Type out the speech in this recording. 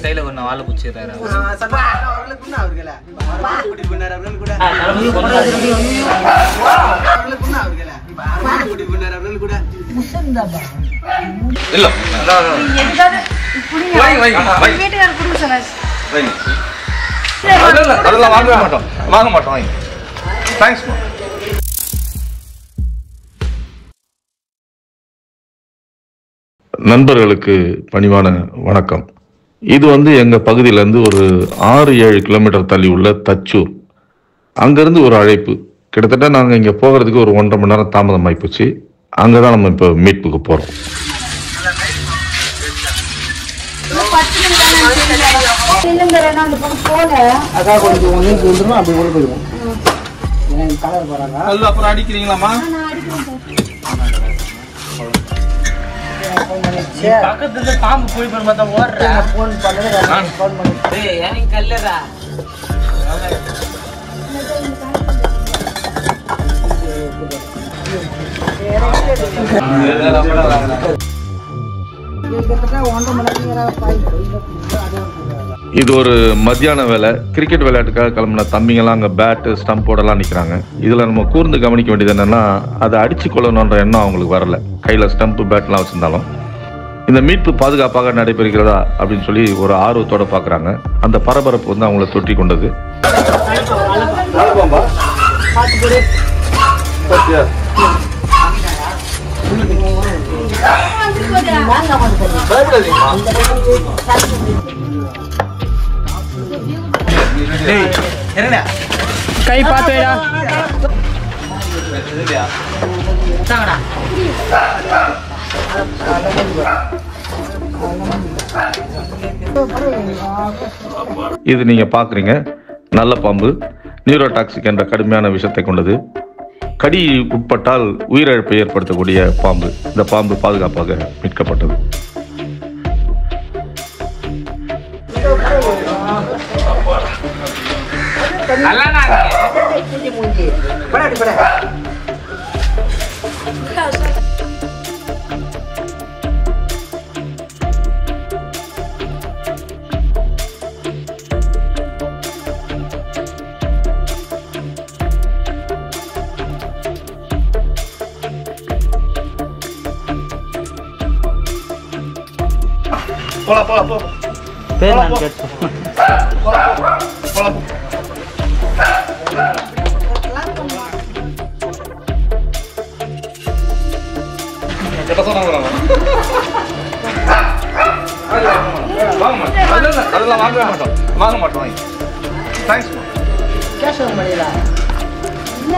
கையில கொண்டு வாழை பிடிச்சிடுறாரு. வாங்க மாட்டோம். தேங்க்ஸ். நண்பர்களுக்கு பணிவான வணக்கம். இது எங்க பகுதியிலேருந்து ஒரு 6-7 கிலோமீட்டர் தள்ளி உள்ள தச்சூர். அங்கேருந்து ஒரு அழைப்பு. கிட்டத்தட்ட நாங்கள் இங்கே போகிறதுக்கு ஒரு 1.5 மணி நேரம் தாமதமாகி போச்சு. அங்கே தான் நம்ம இப்போ மீட்புக்கு போகிறோம். அப்புறம் அடிக்கிறீங்களாமா? பக்கத்துல பாம்பு போய் பார்த்தா ஓடுற போன் பண்ணு எனக்கு கல்லறா. இது ஒரு மத்தியான வேலை. கிரிக்கெட் விளையாட்டுக்காக கிளம்புன தம்பிங்கெல்லாம் அங்கே பேட்டு ஸ்டம்போடலாம் நிற்கிறாங்க. இதில் நம்ம கூர்ந்து கவனிக்க வேண்டியது என்னென்னா, அதை அடித்து கொள்ளணுன்ற எண்ணம் அவங்களுக்கு வரல. கையில் ஸ்டம்ப்பு பேட்லாம் வச்சுருந்தாலும் இந்த மீட்பு பாதுகாப்பாக நடைபெறுகிறதா அப்படின்னு சொல்லி ஒரு ஆர்வத்தோடு பார்க்குறாங்க. அந்த பரபரப்பு அவங்கள தொற்றி கொண்டது. கை பார்த்துடா. இது நீங்க பாக்குறீங்க நல்ல பாம்பு. நியூரோடாக்சிக் என்ற கடுமையான விஷத்தை கொண்டது. கடி உட்பட்டால் உயிரிழப்பை ஏற்படுத்தக்கூடிய பாம்பு. இந்த பாம்பு பாதுகாப்பாக மீட்கப்பட்டது. பேர் நான் கேட்டேன். அதெல்லாம் வாங்க மாட்டோம். தேங்க்ஸ். கேஷ் வாங்க முடியல. இல்ல